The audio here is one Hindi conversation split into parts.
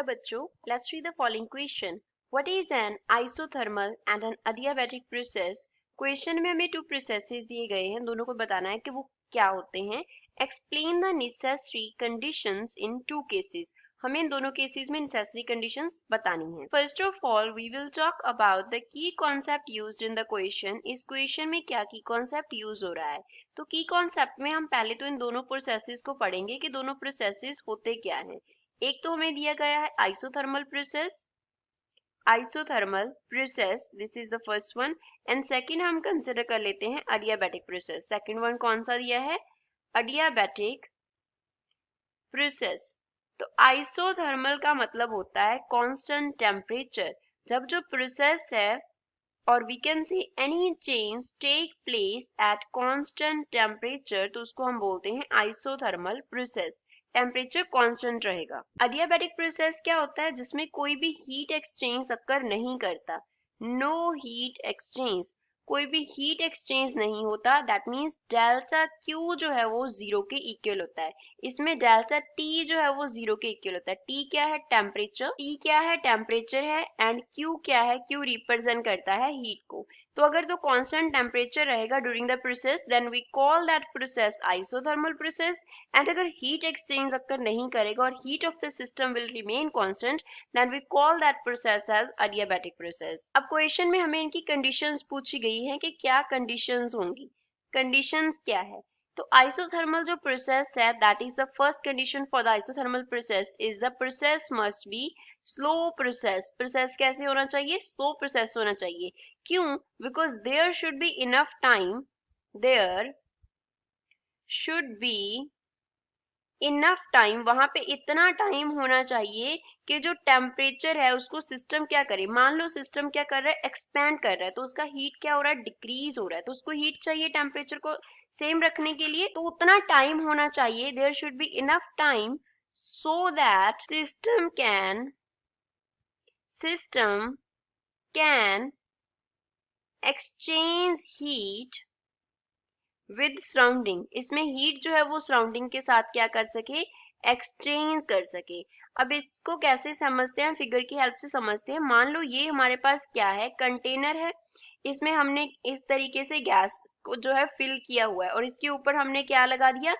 बच्चों, let's read the following question. What is an isothermal and an adiabatic process? Question में हमें 2 प्रोसेसेस दिए गए हैं, दोनों को बताना है कि वो क्या होते हैं. Explain the necessary conditions in 2 cases. हमें इन दोनों केसेस में नेसेसरी कंडीशंस बतानी है. First of all we will talk about the key concept used in the question. इस क्वेश्चन में क्या की कॉन्सेप्ट यूज हो रहा है. तो की कॉन्सेप्ट में हम पहले तो इन दोनों प्रोसेसेस को पढ़ेंगे कि दोनों प्रोसेसेस होते क्या हैं. एक तो हमें दिया गया है isothermal process, this is the first one. And second हम कंसिडर कर लेते हैं अडियाबैटिक प्रोसेस. सेकंड वन कौन सा दिया है? अडियाबैटिक प्रोसेस. तो आइसोथर्मल का मतलब होता है कांस्टेंट टेम्परेचर. जब जो प्रोसेस है और we can see any change take place at constant temperature, तो उसको हम बोलते हैं आइसोथर्मल प्रोसेस. टेम्परेचर कांस्टेंट रहेगा. अडियाबैटिक प्रोसेस क्या होता है? जिसमें कोई भी हीट एक्सचेंज अकर नहीं करता. नो हीट एक्सचेंज, कोई भी हीट एक्सचेंज नहीं होता. दैट मीन्स डेल्टा क्यू जो है वो जीरो के इक्वल होता है. इसमें डेल्टा टी जो है वो जीरो के इक्वल होता है. टी क्या है? टेम्परेचर. टी क्या है? टेम्परेचर है. एंड क्यू क्या है? क्यू रिप्रेजेंट करता है हीट को. तो अगर तो कांस्टेंट टेम्परेचर रहेगा during the process, then we call that process isothermal process. And अगर हीट एक्सचेंज अकर नहीं करेगा और heat of the system will remain constant, then we call that process as adiabatic process. अब क्वेश्चन में हमें इनकी कंडीशंस पूछी गई है कि क्या कंडीशंस होंगी. कंडीशंस क्या है? तो आइसोथर्मल जो प्रोसेस है, that is the first condition for the isothermal process is the process must be slow process. Process कैसे होना चाहिए? स्लो प्रोसेस होना चाहिए. क्यों? Because there should be enough time, there should be enough time, वहां पे इतना टाइम होना चाहिए कि जो टेम्परेचर है उसको सिस्टम क्या करे. मान लो सिस्टम क्या कर रहा है? एक्सपैंड कर रहा है. तो उसका हीट क्या हो रहा है? डिक्रीज हो रहा है. तो उसको हीट चाहिए टेम्परेचर को सेम रखने के लिए. तो उतना टाइम होना चाहिए. There should be enough time so that system can exchange heat with surrounding. इसमें हीट जो है वो सराउंडिंग के साथ क्या कर सके? एक्सचेंज कर सके. अब इसको कैसे समझते हैं? फिगर की हेल्प से समझते हैं. मान लो ये हमारे पास क्या है? कंटेनर है. इसमें हमने इस तरीके से गैस को जो है फिल किया हुआ है और इसके ऊपर हमने क्या लगा दिया?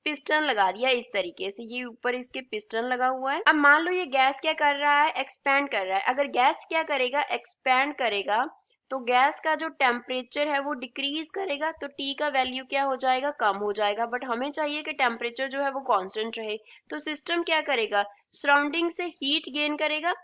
पिस्टन लगा दिया. इस तरीके से ये ऊपर इसके पिस्टन लगा हुआ है. अब मान लो ये गैस क्या कर रहा है? एक्सपैंड कर रहा है. अगर गैस क्या करेगा? एक्सपैंड करेगा, तो गैस का जो टेम्परेचर है वो डिक्रीज करेगा. तो टी का वैल्यू क्या हो जाएगा? कम हो जाएगा. बट हमें चाहिए कि टेम्परेचर जो है वो कांस्टेंट रहे. तो सिस्टम क्या करेगा? सराउंडिंग से हीट गेन करेगा.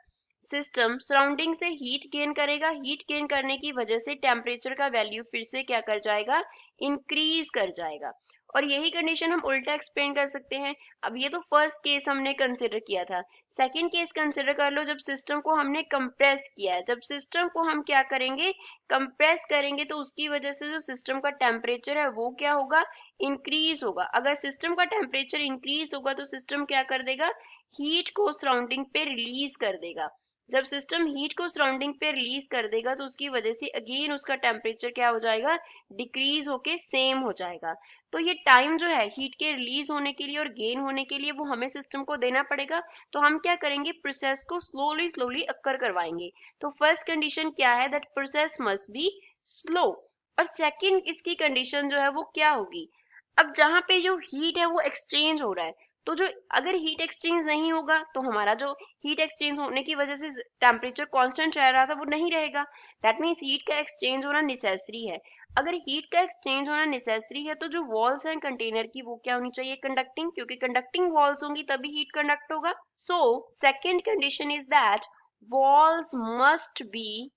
सिस्टम सराउंडिंग से हीट गेन करेगा. हीट गेन करने की वजह से टेम्परेचर का वैल्यू फिर से क्या कर जाएगा? इंक्रीज कर जाएगा. और यही कंडीशन हम उल्टा एक्सप्लेन कर सकते हैं. अब ये तो फर्स्ट केस हमने कंसिडर किया था. सेकंड केस कंसिडर कर लो, जब सिस्टम को हमने कंप्रेस किया है. जब सिस्टम को हम क्या करेंगे? कंप्रेस करेंगे, तो उसकी वजह से जो सिस्टम का टेम्परेचर है वो क्या होगा? इंक्रीज होगा. अगर सिस्टम का टेम्परेचर इंक्रीज होगा तो सिस्टम क्या कर देगा? हीट को सराउंडिंग पे रिलीज कर देगा. जब सिस्टम हीट को सराउंडिंग पे रिलीज कर देगा तो उसकी वजह से अगेन उसका टेम्परेचर क्या हो जाएगा? डिक्रीज होके सेम हो जाएगा. तो ये टाइम जो है हीट के रिलीज होने के लिए और गेन होने के लिए वो हमें सिस्टम को देना पड़ेगा. तो हम क्या करेंगे? प्रोसेस को स्लोली अक्कर करवाएंगे. तो फर्स्ट कंडीशन क्या है? That process must be slow. और सेकंड इसकी कंडीशन जो है वो क्या होगी? अब जहां पे जो हीट है वो एक्सचेंज हो रहा है, तो जो अगर हीट एक्सचेंज नहीं होगा तो हमारा जो हीट एक्सचेंज होने की वजह से टेम्परेचर कांस्टेंट रह रहा था वो नहीं रहेगा. दैट मीन्स हीट का एक्सचेंज होना नेसेसरी है. अगर हीट का एक्सचेंज होना नेसेसरी है तो जो वॉल्स हैं कंटेनर की वो क्या होनी चाहिए? कंडक्टिंग. क्योंकि कंडक्टिंग वॉल्स होंगी तभी हीट कंडक्ट होगा. So second condition is that walls must be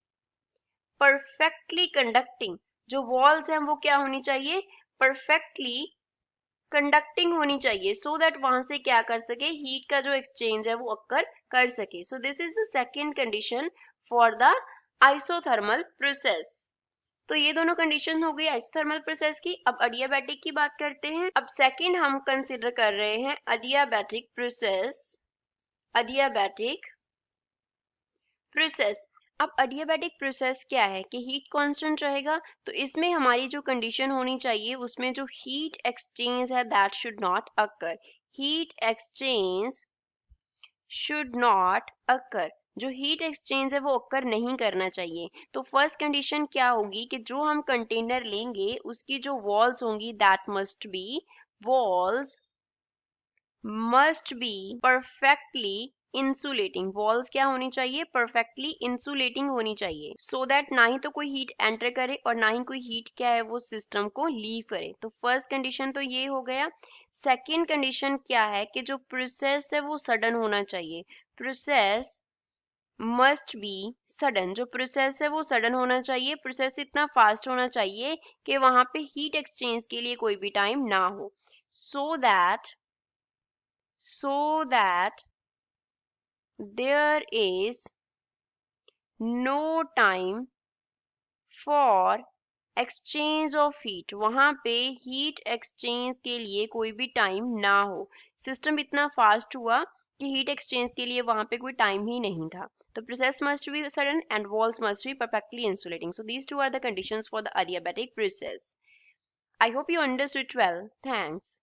perfectly conducting. जो वॉल्स हैं वो क्या होनी चाहिए? परफेक्टली कंडक्टिंग होनी चाहिए. सो दैट वहां से क्या कर सके? हीट का जो एक्सचेंज है वो अक्कर कर सके. So this is the second condition for the isothermal process. तो ये दोनों कंडीशन हो गई आइसोथर्मल प्रोसेस की. अब अडियाबैटिक की बात करते हैं. अब सेकेंड हम कंसिडर कर रहे हैं अडियाबैटिक प्रोसेस. अडियाबैटिक प्रोसेस. अब अडियाबैटिक प्रोसेस क्या है कि हीट कांस्टेंट रहेगा. तो इसमें हमारी जो कंडीशन होनी चाहिए उसमें जो हीट एक्सचेंज है that should not occur. Heat exchange should not occur, जो हीट एक्सचेंज है वो अकर नहीं करना चाहिए। तो फर्स्ट कंडीशन क्या होगी कि जो हम कंटेनर लेंगे उसकी जो वॉल्स होंगी that must be, walls must be perfectly insulating. Walls क्या होनी चाहिए? परफेक्टली इंसुलेटिंग होनी चाहिए, सो दैट ना ही तो कोई हीट एंटर करे और ना ही कोई हीट क्या है वो सिस्टम को लीव करे। तो फर्स्ट कंडीशन तो ये हो गया। सेकेंड कंडीशन क्या है कि जो प्रोसेस है वो सडन होना चाहिए। प्रोसेस मस्ट बी सडन, जो प्रोसेस है वो सडन होना चाहिए। प्रोसेस इतना फास्ट होना चाहिए कि वहां पे हीट एक्सचेंज के लिए कोई भी टाइम ना हो, so that there is no time for exchange of heat, वहां पे हीट एक्सचेंज के लिए कोई भी टाइम ना हो। सिस्टम इतना फास्ट हुआ कि हीट एक्सचेंज के लिए वहां पे कोई टाइम ही नहीं था। तो process must be sudden and walls must be perfectly insulating. So these two are the conditions for the adiabatic process. I hope you understood well. Thanks.